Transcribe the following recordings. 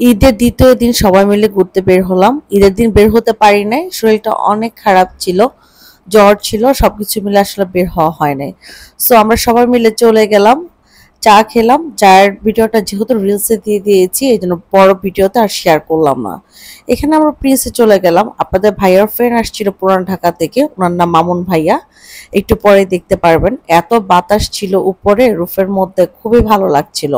ঈদের দ্বিতীয় দিন সবাই মিলে ঘুরতে বের হলাম। ঈদের দিন বের হতে পারি নাই, শরীরটা অনেক খারাপ ছিল, জ্বর ছিল, সবকিছু মিলে আসলে বের হওয়া হয় নাই। সো আমরা সবাই মিলে চলে গেলাম, চা খেলাম। চায়ের ভিডিওটা যেহেতু রিলসে দিয়ে দিয়েছি এই জন্য বড় ভিডিওতে আর শেয়ার করলাম না। এখানে আমরা প্রিন্সে চলে গেলাম। আপনাদের ভাইয়ার ফ্রেন্ড আসছিল পুরান ঢাকা থেকে, ওনার নাম মামুন ভাইয়া, একটু পরে দেখতে পারবেন। এত বাতাস ছিল উপরে রুফের মধ্যে, খুবই ভালো লাগছিল।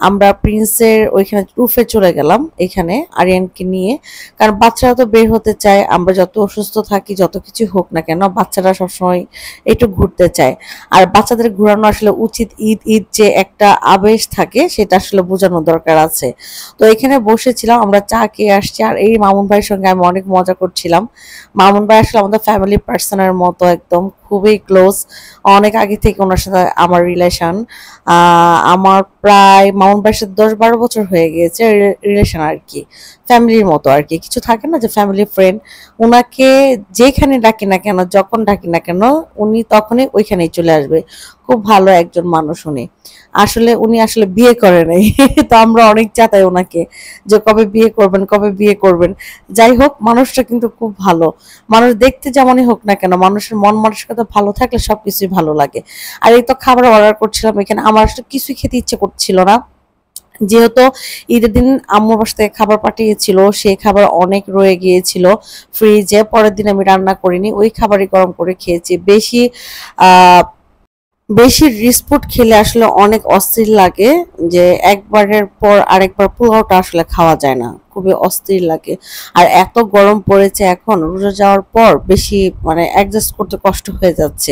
আমরা প্রিন্সের ওইখানে রুফে চলে গেলাম এখানে আরিয়ানকে নিয়ে, কারণ বাচ্চারা তো বের হতে চায়। আমরা যত অসুস্থ থাকি, যত কিছু হোক না কেন, বাচ্চারা সবসময় একটু ঘুরতে চায়। আর বাচ্চাদের ঘোরানো আসলে উচিত। ঈদ ঈদ যে একটা আবেশ থাকে সেটা আসলে বোঝানো দরকার আছে। তো এখানে বসেছিলাম, আমরা চা খেয়ে আসছি, আর এই মামুন ভাইয়ের সঙ্গে আমি অনেক মজা করছিলাম। মামুন ভাই আসলে আমাদের ফ্যামিলি পার্সনের মতো, একদম খুবই ক্লোজ। অনেক আগে থেকে ওনার সাথে আমার রিলেশন। আমার প্রায় মামুন ভাইয়ের সাথে 10-12 বছর হয়ে গিয়েছে রিলেশন আর কি, ফ্যামিলির মতো আর কি। কিছু থাকে না যে ফ্যামিলি ফ্রেন্ড, ওনাকে যেখানে ডাকি না কেন, যখন ডাকি না কেন, উনি তখনই ওইখানেই চলে আসবে। খুব ভালো একজন মানুষ উনি। আসলে উনি আসলে বিয়ে করে নাই তো আমরা অনেক চাতাই ওনাকে যে কবে বিয়ে করবেন, কবে বিয়ে করবেন। যাই হোক, মানুষটা কিন্তু খুব ভালো মানুষ। দেখতে যেমনই হোক না কেন, মানুষের মন মানসিকতা ভালো থাকলে সবকিছুই ভালো লাগে। আর এই তো খাবার অর্ডার করছিলাম এখানে, আমার আসলে কিছুই খেতে ইচ্ছে করছিল না, যেহেতু ঈদের দিন আম্মুর বাসা থেকে খাবার পাঠিয়েছিল, সেই খাবার অনেক রয়ে গিয়েছিল ফ্রিজে। পরের দিন আমি রান্না করিনি, ওই খাবারই গরম করে খেয়েছি। আহ বেশি রিস্ক খেলে আসলে অনেক অস্থির লাগে, যে একবারের পর আরেকবার পোলাওটা আসলে খাওয়া যায় না, খুবই অস্থির লাগে। আর এত গরম পড়েছে এখন, রোজা যাওয়ার পর বেশি মানে অ্যাডজাস্ট করতে কষ্ট হয়ে যাচ্ছে।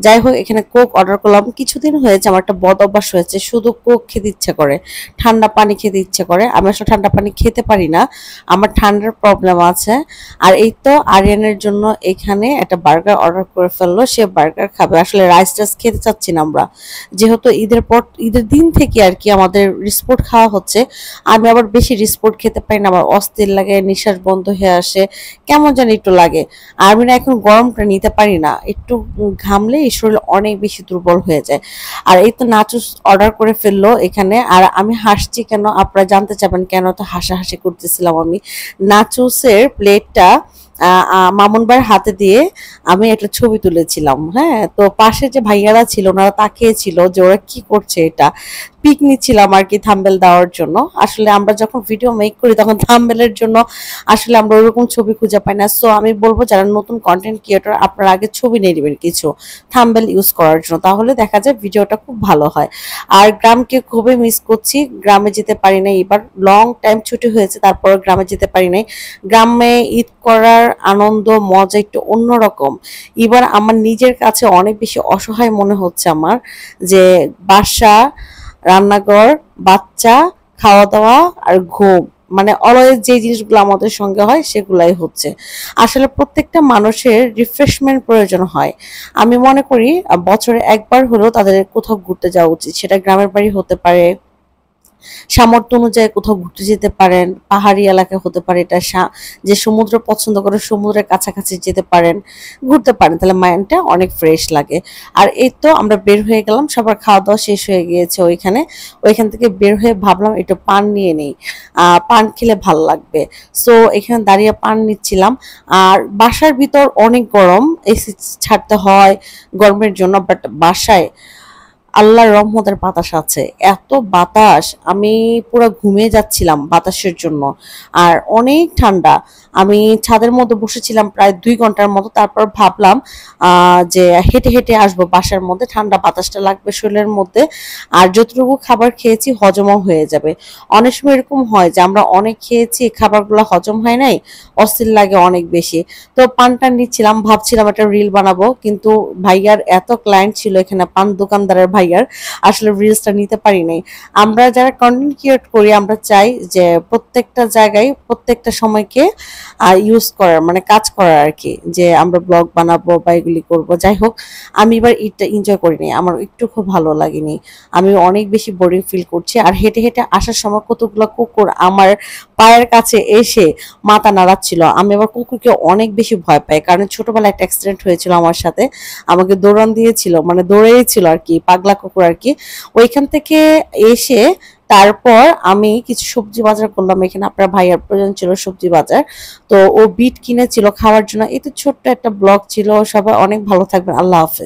যাই হোক, এখানে কোক অর্ডার করলাম। কিছুদিন হয়েছে আমার একটা বদ অভ্যাস হয়েছে, শুধু কোক খেতে ইচ্ছে করে, ঠান্ডা পানি খেতে ইচ্ছে করে। আমি আসলে ঠান্ডা পানি খেতে পারি না, আমার ঠান্ডার প্রবলেম আছে। আর এই তো আরিয়ানের জন্য এখানে একটা বার্গার অর্ডার করে ফেললো, সে বার্গার খাবে। আসলে রাইস টাইস খেতে চাচ্ছি না আমরা, যেহেতু ঈদের দিন থেকে আর কি আমাদের রিস্পোর্ট খাওয়া হচ্ছে। আমি আবার বেশি রিস্পোর্ট খেতে পারি না, আমার অস্থির লাগে, নিঃশ্বাস বন্ধ হয়ে আসে, কেমন জানি একটু লাগে। আর আমি না এখন গরমটা নিতে পারি না, একটু ঘামলে এই শরীর অনেক বেশি দুর্বল হয়ে যায়। আর এই তো নাচুস অর্ডার করে ফেললো এখানে। আর আমি হাসছি কেন আপনারা জানতে চাবেন, কেন তো হাসাহাসি করতেছিলাম আমি। নাচুসের প্লেটটা মামুন ভাইয়ের হাতে দিয়ে আমি একটা ছবি তুলেছিলাম। হ্যাঁ, তো পাশে যে ভাইয়ারা ছিল ওনারা তাকিয়েছিল যে ওরা কি করছে, এটা পিক নিচ্ছিলাম আর কি থাম্বনেল দেওয়ার জন্য। আসলে আমরা যখন ভিডিও মেক করি তখন থাম্বনেলের জন্য আসলে আমরা ওরকম ছবি খুঁজে পাই না। সো আমি বলবো যারা নতুন কন্টেন্ট ক্রিয়েটর, আপনারা আগে ছবি নিয়ে নেবেন কিছু থাম্বনেল ইউজ করার জন্য, তাহলে দেখা যায় ভিডিওটা খুব ভালো হয়। আর গ্রামকে খুবই মিস করছি, গ্রামে যেতে পারি নাই, এবার লং টাইম ছুটি হয়েছে তারপর গ্রামে যেতে পারি নাই। গ্রামে ঈদ করার আনন্দ মজা একটু অন্যরকম। এবার আমার নিজের কাছে অনেক বেশি অসহায় মনে হচ্ছে আমার, যে বাসা, রান্নাঘর, বাচ্চা, খাওয়া দাওয়া আর ঘুম, মানে অলওয়েজ যে জিনিসগুলো আমাদের সঙ্গে হয় সেগুলাই হচ্ছে। আসলে প্রত্যেকটা মানুষের রিফ্রেশমেন্ট প্রয়োজন হয়। আমি মনে করি বছরে একবার হলেও তাদের কোথাও ঘুরতে যাওয়া উচিত, সেটা গ্রামের বাড়ি হতে পারে, সামর্থ্য অনুযায়ী কোথাও ঘুরতে যেতে পারেন, পাহাড়ি এলাকা হতে পারে, এটা যে সমুদ্র পছন্দ করে সমুদ্রের কাছাকাছি যেতে পারেন, ঘুরতে পারেন, তাহলে মাইন্ডটা অনেক ফ্রেশ লাগে। আর এই তো আমরা বের হয়ে গেলাম, সবার খাওয়া দাওয়া শেষ হয়ে গিয়েছে ওইখান থেকে বের হয়ে ভাবলাম একটু পান নিয়ে নেই, পান খেলে ভালো লাগবে। সো এখানে দাঁড়িয়ে পান নিচ্ছিলাম। আর বাসার ভিতর অনেক গরম, এসি ছাড়তে হয় গরমের জন্য, বাট বাসায় আল্লাহর রহমতের বাতাস আছে, এত বাতাস, আমি পুরো ঘুমিয়ে যাচ্ছিলাম বাতাসের জন্য। আর অনেক ঠান্ডা। আমি ছাদের মধ্যে বসেছিলাম প্রায় 2 ঘন্টার মতো, তারপর ভাবলাম যে হেঁটে হেঁটে আসবো বাসার মধ্যে, ঠান্ডা বাতাসটা লাগবে শরীরের মধ্যে, আর যতটুকু খাবার খেয়েছি হজমও হয়ে যাবে। অনেক সময় এরকম হয় যে আমরা অনেক খেয়েছি, খাবারগুলো হজম হয় নাই, অস্থির লাগে অনেক বেশি। তো পানটা নিচ্ছিলাম, ভাবছিলাম একটা রিল বানাবো, কিন্তু ভাইয়ার এত ক্লায়েন্ট ছিল এখানে, পান দোকানদারের ভাইয়ার, আসলে রিলসটা নিতে পারি নাই। আমরা যারা কন্টেন্ট ক্রিয়েট করি আমরা চাই যে প্রত্যেকটা জায়গায় প্রত্যেকটা সময়কে ইউজ করার, মানে কাজ করার আর কি, যে আমরা ব্লগ বানাবো বা এগুলি করবো। যাই হোক, আমি এবার ঈদটা এনজয় করিনি, আমার একটু খুব ভালো লাগেনি, আমি অনেক বেশি বোরিং ফিল করছি। আর হেঁটে হেঁটে আসার সময় কতগুলো কুকুর আমার পায়ের কাছে এসে মাথা নাড়াচ্ছিল। আমি আবার কুকুরকে অনেক বেশি ভয় পাই, কারণ ছোটবেলায় একটা অ্যাক্সিডেন্ট হয়েছিল আমার সাথে, আমাকে দৌড়ান দিয়েছিল, মানে দৌড়েই ছিল আর কি, পাগলা কুকুর আর কি। ওইখান থেকে এসে তারপর আমি কিছু সবজি বাজার করলাম এখানে, আপনার ভাইয়ার প্রয়োজন ছিল সবজি বাজার, তো ও বিট কিনেছিল খাওয়ার জন্য। এই তো ছোট্ট একটা ব্লগ ছিল, সবাই অনেক ভালো থাকবেন, আল্লাহ হাফেজ।